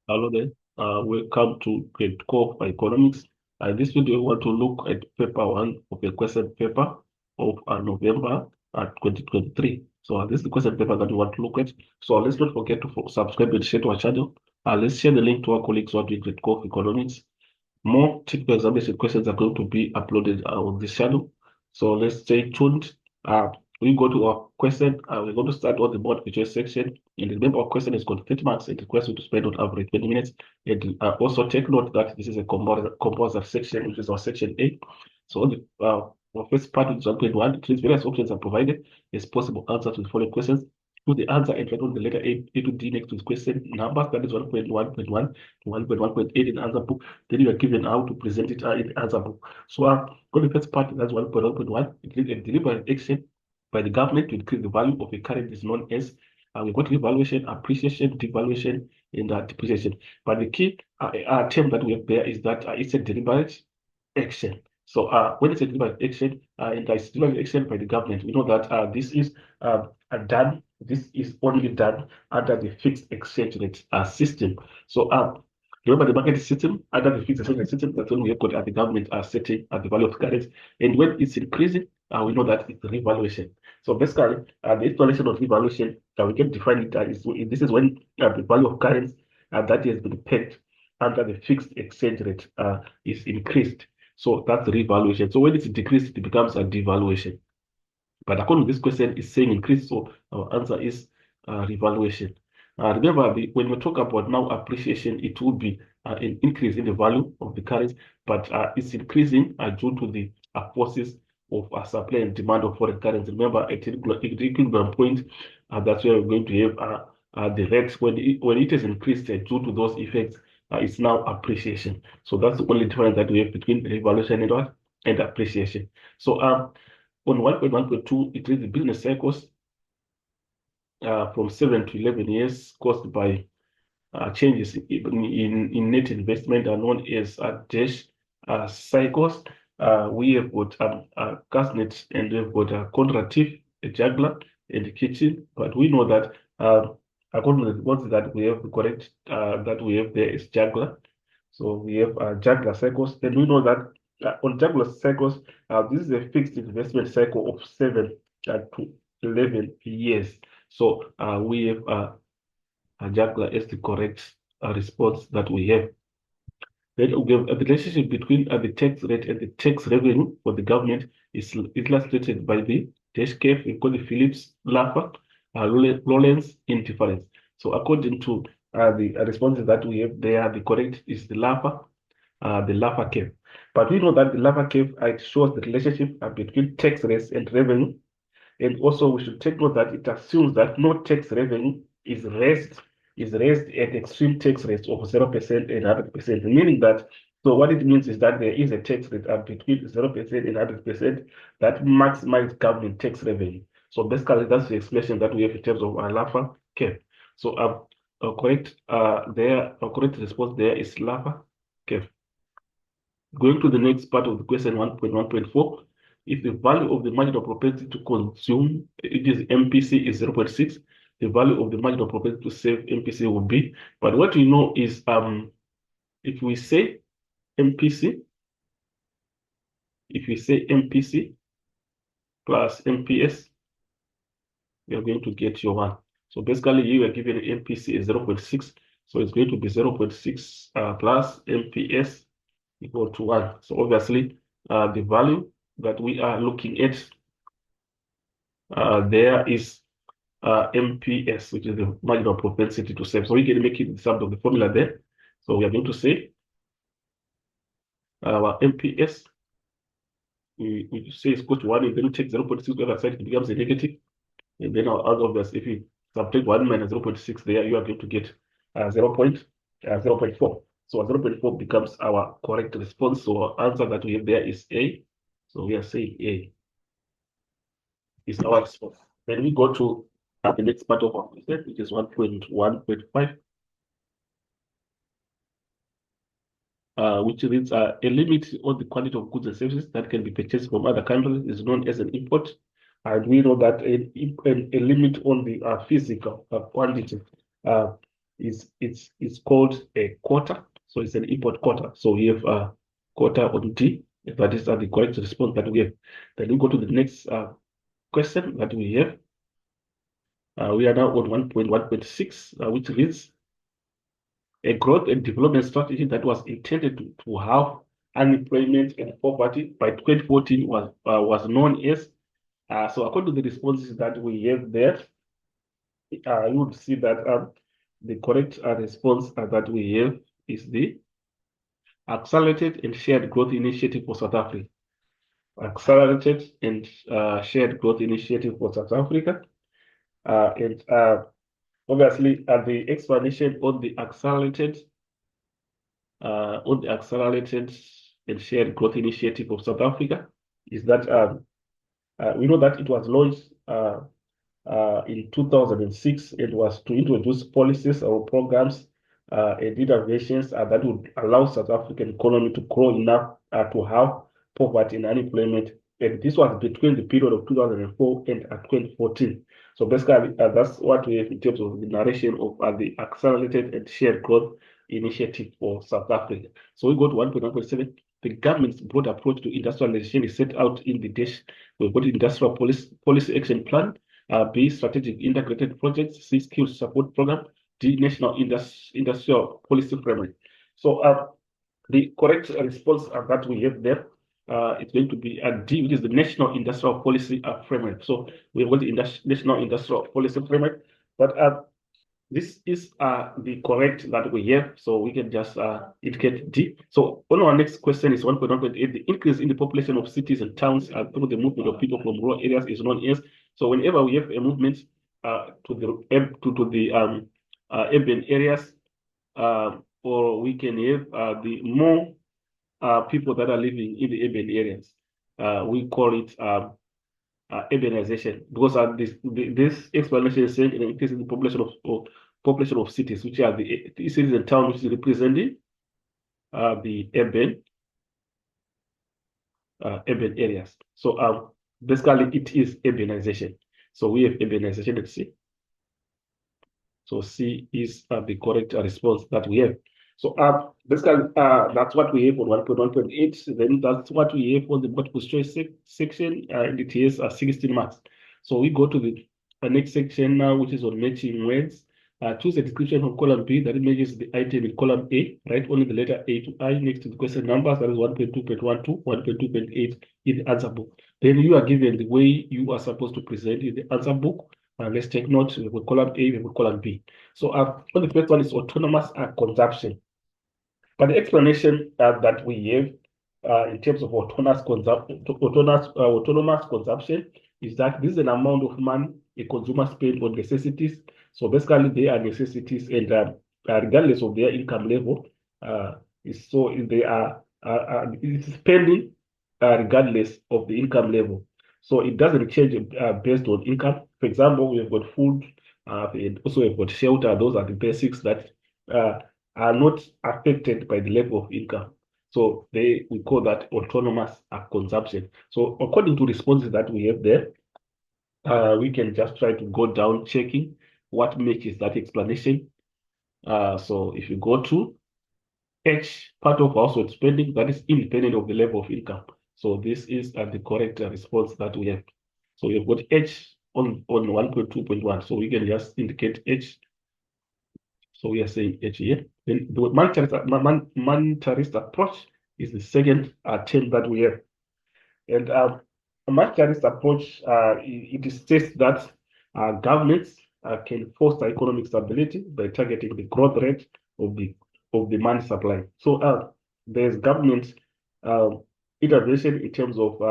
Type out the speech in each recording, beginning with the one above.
Hello there. Welcome to grade 12 for economics. In this video, we want to look at paper one of the question paper of November 2023. So this is the question paper that we want to look at. So let's not forget to subscribe and share to our channel. Let's share the link to our colleagues who are doing grade 12 economics. More typical examination questions are going to be uploaded on this channel. So let's stay tuned. We go to our question. We're going to start on the multiple choice section. And remember, our question is got 30 marks, and the question to spend on average 20 minutes. And also take note that this is a composite section, which is our section A. So on the first part of 1.1, various options are provided as possible answers to the following questions. Choose the answer and write on the letter A to D next to the question numbers. That is 1.1.1 to 1.1.8 in the answer book. Then you are given how to present it in the answer book. So on the first part, that's 1.1.1. It is a deliberate action by the government to increase the value of a currency is known as we've got revaluation, appreciation, devaluation, and depreciation. But the key term that we have there is that it's a deliberate action. So when it's a deliberate action, and it's deliberate action by the government, we know that this is done. This is only done under the fixed exchange rate system. So remember the market system, under the fixed exchange rate system, that's when we have got the government setting the value of currency. And when it's increasing, we know that it's revaluation. So basically, the explanation of revaluation, we can define it this is when the value of currency that has been pegged under the fixed exchange rate is increased. So that's the revaluation. So when it's decreased, it becomes a devaluation. But according to this question, it's saying increase. So our answer is revaluation. Remember, when we talk about now appreciation, it will be an increase in the value of the currency, but it's increasing due to the forces of supply and demand of foreign currency. Remember, at equilibrium point, that's where we're going to have the rate. When it is increased due to those effects, it's now appreciation. So that's the only difference that we have between revaluation and appreciation. So on 1.1.2, it is the business cycles from 7 to 11 years caused by changes in net investment are known as dash cycles. We have got Gasnet and we've got Contractive, a juggler, and the kitchen. But we know that according to the ones that we have, the correct that we have there is juggler. So we have juggler cycles. And we know that on juggler cycles, this is a fixed investment cycle of 7 to 11 years. So we have juggler as the correct response that we have. Then we have a relationship between the tax rate and the tax revenue for the government is illustrated by the dash curve. We call the Phillips-Laffer Lorentz indifference. So according to the responses that we have there, the correct is the Laffer curve. But we know that the Laffer curve it shows the relationship between tax rates and revenue. And also we should take note that it assumes that no tax revenue is raised at extreme tax rates of 0% and 100%, meaning that, so what it means is that there is a tax rate between 0% and 100% that maximizes government tax revenue. So basically, that's the expression that we have in terms of Laffer curve. So correct response there is Laffer curve. Going to the next part of the question 1.1.4, if the value of the marginal propensity to consume, it is MPC is 0.6, the value of the marginal propensity to save MPC will be. But what we know is if we say MPC plus MPS, we are going to get your 1. So basically, you are given MPC is 0.6. So it's going to be 0.6 plus MPS equal to 1. So obviously, the value that we are looking at there is MPS, which is the marginal propensity to save. So we can make it the sum of the formula there. So we are going to say our MPS, we say is equal to 1, and then we take 0.6 to the other side, it becomes a negative. And then our answer, obviously, if you subtract 1 minus 0.6 there, you are going to get 0.4. So 0.4 becomes our correct response. So our answer that we have there is A. So we are saying A is our response. Then we go to the next part of our question, which is 1.1.5. Which reads a limit on the quantity of goods and services that can be purchased from other countries is known as an import. And we know that a limit on the physical quantity it's called a quota. So it's an import quota. So we have a quota on D. That is the correct response that we have. Then we go to the next question that we have. We are now on 1.1.6, which reads a growth and development strategy that was intended to halve unemployment and poverty by 2014 was known as. So according to the responses that we have there, you would see that the correct response that we have is the Accelerated and Shared Growth Initiative for South Africa. Accelerated and Shared Growth Initiative for South Africa. And obviously, the explanation on the accelerated and shared growth initiative of South Africa is that we know that it was launched in 2006. It was to introduce policies or programs and interventions that would allow South African economy to grow enough to have poverty and unemployment. And this was between the period of 2004 and 2014. So basically, that's what we have in terms of the narration of the accelerated and shared growth initiative for South Africa. So we go to 1.1.7. The government's broad approach to industrialization is set out in the dash. We've got industrial policy action plan, B, strategic integrated projects, C, skills support program, D, national industrial policy framework. So the correct response that we have there it's going to be D, which is the national industrial policy framework. So we have got the national industrial policy framework, but this is the correct that we have, so we can just indicate D. So on our next question is 1.1.8. The increase in the population of cities and towns through the movement of people from rural areas is known as. So whenever we have a movement to the urban areas, or we can have the more people that are living in the urban areas, we call it urbanization, because this explanation is saying an increase in the population of cities, which are the cities and towns, which is representing the urban areas. So basically, it is urbanization. So we have urbanization at C. So C is the correct response that we have. So basically, that's what we have on 1.1.8. Then that's what we have on the multiple choice section, and it is 16 marks. So we go to the next section now, which is on matching words. Choose a description from column B that matches the item in column A. Write only the letter A to I next to the question numbers. That is 1.2.12, 1.2.8 in the answer book. Then you are given the way you are supposed to present in the answer book. Let's take note. We have column A, we have column B. So on the first one is autonomous consumption. But the explanation that we have in terms of autonomous consumption is that this is an amount of money a consumer spends on necessities. So basically, they are necessities, and regardless of their income level, so they are spending regardless of the income level. So it doesn't change based on income. For example, we have got food, and also we've got shelter. Those are the basics that are not affected by the level of income. So we call that autonomous consumption. So according to responses that we have there, we can just try to go down checking what matches that explanation. So if you go to H, part of household spending, that is independent of the level of income. So this is the correct response that we have. So we've got H on 1.2.1. So we can just indicate H. So we are saying H here. Then the monetarist approach is the second term that we have. And a monetarist approach, it states that governments can foster economic stability by targeting the growth rate of the money supply. So there's government intervention in terms of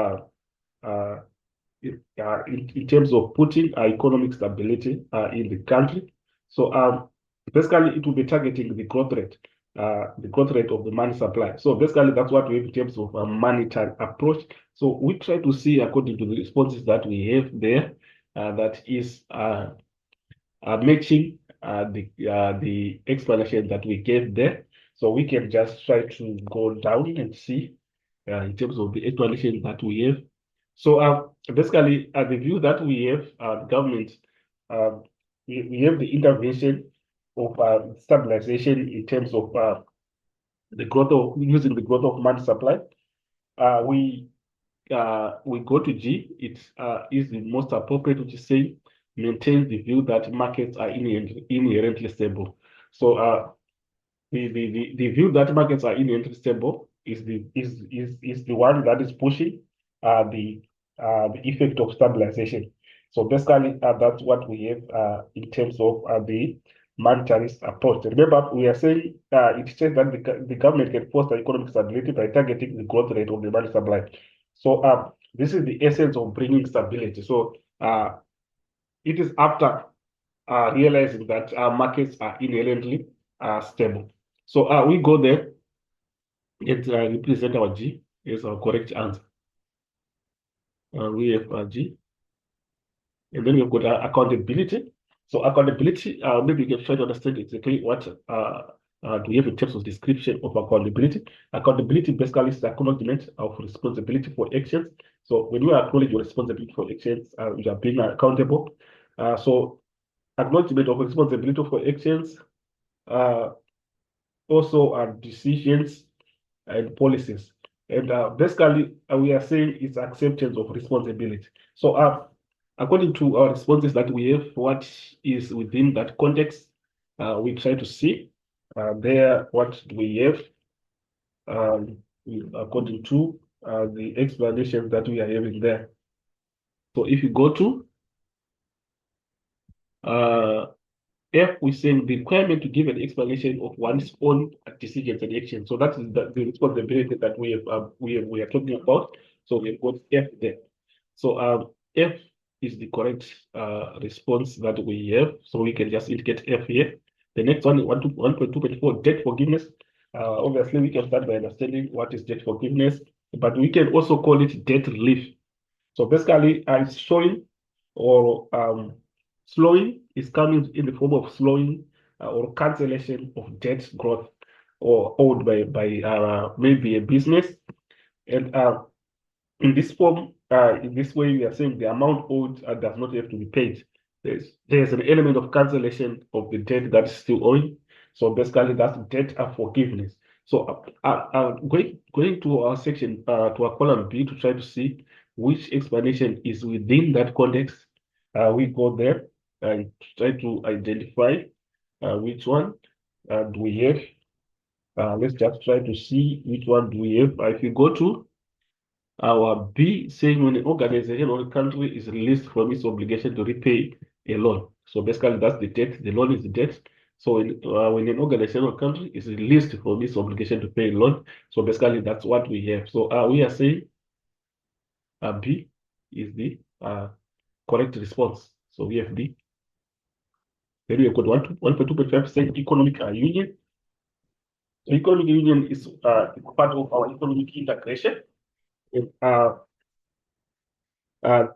in terms of putting economic stability in the country. So basically, it will be targeting the growth rate of the money supply. So basically, that's what we have in terms of a monetary approach. So we try to see, according to the responses that we have there, that is matching the explanation that we gave there. So we can just try to go down and see in terms of the explanation that we have. So basically, the view that we have, the government, we have the intervention stabilization in terms of the growth of using the growth of money supply. We go to G. It is the most appropriate, which is saying maintains the view that markets are inherently stable. So the view that markets are inherently stable is the one that is pushing the effect of stabilization. So basically, that's what we have in terms of the monetarist approach. Remember, we are saying it says that the government can foster economic stability by targeting the growth rate of the money supply. So this is the essence of bringing stability. So it is after realizing that markets are inherently stable. So we go there and represent our G as our correct answer. We have G. And then we've got accountability. So accountability, maybe you can try to understand exactly what do we have in terms of description of accountability. Accountability basically is the acknowledgement of responsibility for actions. So when you acknowledge your responsibility for actions, you are being accountable. So acknowledgement of responsibility for actions, also decisions and policies. And basically, we are saying it's acceptance of responsibility. So according to our responses that we have, what is within that context, we try to see there what we have according to the explanation that we are having there. So if you go to F, we're saying the requirement to give an explanation of one's own decisions and actions. So that is the responsibility that we are talking about. So we've got F there. So F is the correct response that we have. So we can just indicate F here. The next one, 1.2.4, debt forgiveness. Obviously, we can start by understanding what is debt forgiveness, but we can also call it debt relief. So basically, it's showing or slowing is coming in the form of slowing or cancellation of debt growth or owed by maybe a business. And in this form, in this way, we are saying the amount owed does not have to be paid. There's an element of cancellation of the debt that is still owing. So basically, that's debt forgiveness. So going to our section, to our column B to try to see which explanation is within that context. We go there and try to identify which one do we have. Let's just try to see which one do we have. If you go to our B, saying when an organization or a country is released from its obligation to repay a loan. So basically, that's the debt. The loan is the debt. So when an organization or country is released from its obligation to pay a loan, so basically that's what we have. So we are saying B is the correct response. So we have B. Then we have got 1.2.5% economic union. So economic union is part of our economic integration. And,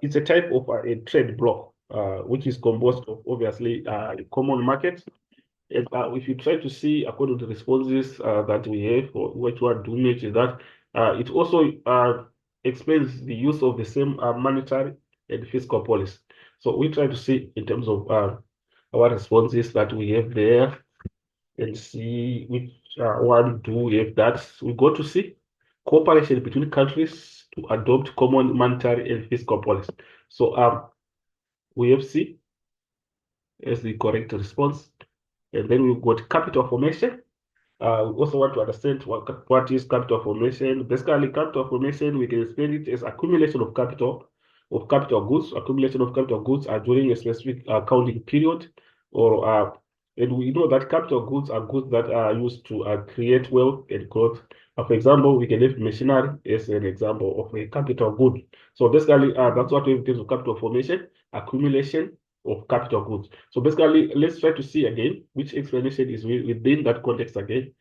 it's a type of a trade bloc, which is composed of obviously a common market. And if you try to see according to the responses that we have, or which one do mention that, it also explains the use of the same monetary and fiscal policy. So we try to see in terms of our responses that we have there and see which one do we have that. We go to see cooperation between countries to adopt common monetary and fiscal policy. So we have C as the correct response. And then we've got capital formation. We also want to understand what is capital formation. Basically, capital formation, we can explain it as accumulation of capital goods. Accumulation of capital goods are during a specific accounting period, or and we know that capital goods are goods that are used to create wealth and growth. For example, we can have machinery as an example of a capital good. So basically, that's what we have in terms of capital formation, accumulation of capital goods. So basically, let's try to see again which explanation is within that context again.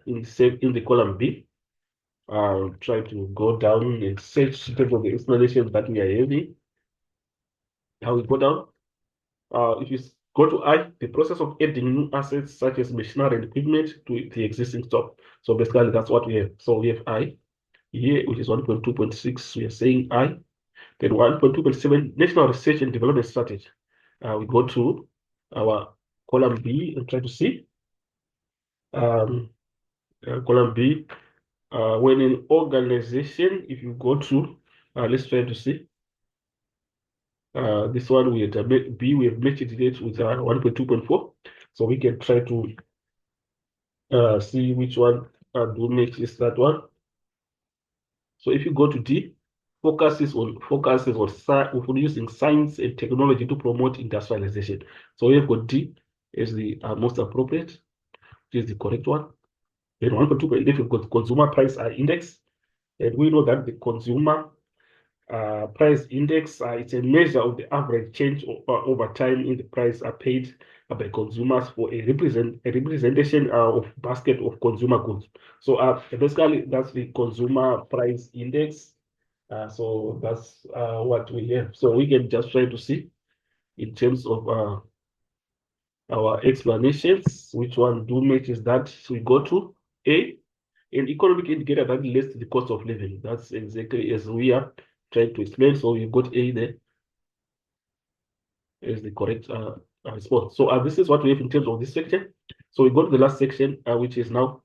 In the column B, try to go down and search in terms of the explanations that we are having. How we go down. If you go to I, the process of adding new assets such as machinery and equipment to the existing stock. So basically, that's what we have. So we have I here, which is 1.2.6. We are saying I. Then 1.2.7, National Research and Development Strategy. We go to our column B and try to see. Column B, when an organization, if you go to, let's try to see. This one we have B, we have matched it with 1.2.4. So we can try to see which one do match is that one. So if you go to D, focuses on using science and technology to promote industrialization. So we have got D as the most appropriate, which is the correct one. Then 1.2.8, we've got consumer price index, and we know that the consumer price index, it's a measure of the average change over time in the price paid by consumers for a representation of basket of consumer goods. So basically, that's the consumer price index. So that's what we have. So we can just try to see in terms of our explanations, which one do matches that. So we go to A, an economic indicator that relates to the cost of living. That's exactly as we are trying to explain. So you've got A there is the correct response. So this is what we have in terms of this section. So we go to the last section, which is now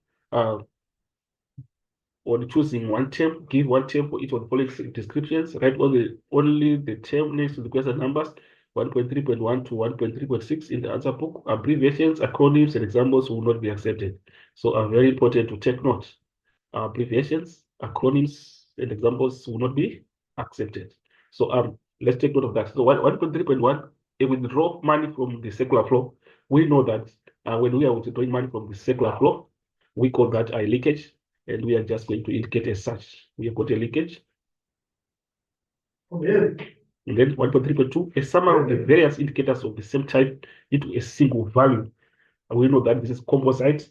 on choosing one term, give one term for each of the following descriptions, write only the term next to the question numbers 1.3.1 to 1.3.6 in the answer book. Abbreviations, acronyms, and examples will not be accepted. So very important to take note. Abbreviations, acronyms, and examples will not be accepted. So let's take note of that. So 1.3.1, if we withdraw money from the circular flow, we know that when we are withdrawing money from the circular flow, we call that a leakage, and we are just going to indicate as such. We have got a leakage. And then 1.3.2, a summary of the various indicators of the same type into a single value. We know that this is composite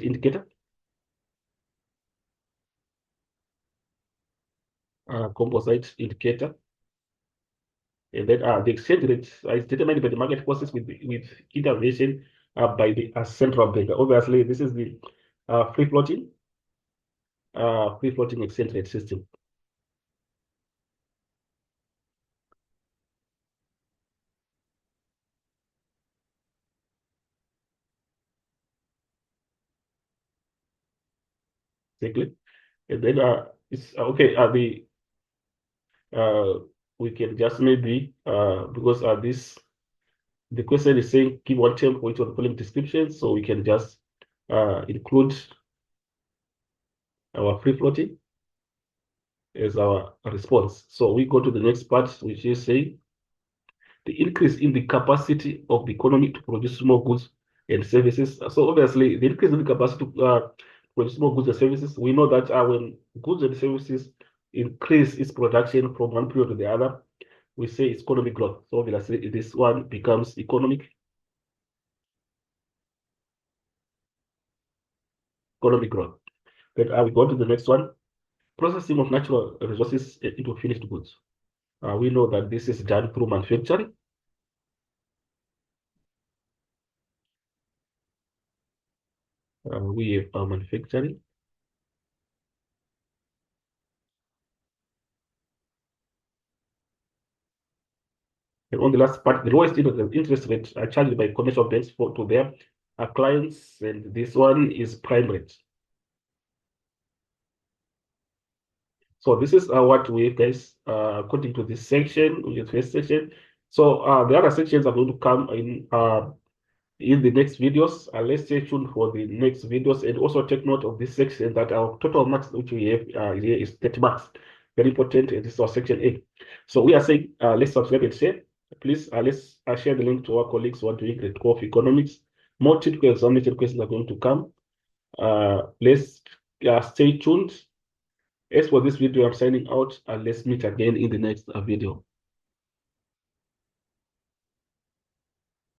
indicator. Composite indicator. And then the exchange rate is determined by the market forces with intervention by the central bank. Obviously, this is the free floating exchange rate system. Exactly. And then it's okay. We can just maybe because the question is saying give one term for each of the following descriptions, so we can just include our free floating as our response. So we go to the next part, which is saying the increase in the capacity of the economy to produce more goods and services. So obviously, the increase in the capacity to produce more goods and services, we know that when goods and services increase its production from one period to the other, we say it's economic growth. So obviously, this one becomes economic growth. Then we go to the next one, processing of natural resources into finished goods. We know that this is done through manufacturing. We have manufacturing. And on the last part, the lowest interest rates are charged by commercial banks to their clients, and this one is prime rate. So this is what we have, guys, according to this section, which is first section. So the other sections are going to come in the next videos. Let's stay tuned for the next videos, and also take note of this section that our total marks which we have here is 30 marks. Very important, and this is our section A. So we are saying let's subscribe and share. Please let's share the link to our colleagues who are doing grade 12 economics. More typical examination questions are going to come. Let's stay tuned. As for this video, I'm signing out, and let's meet again in the next video.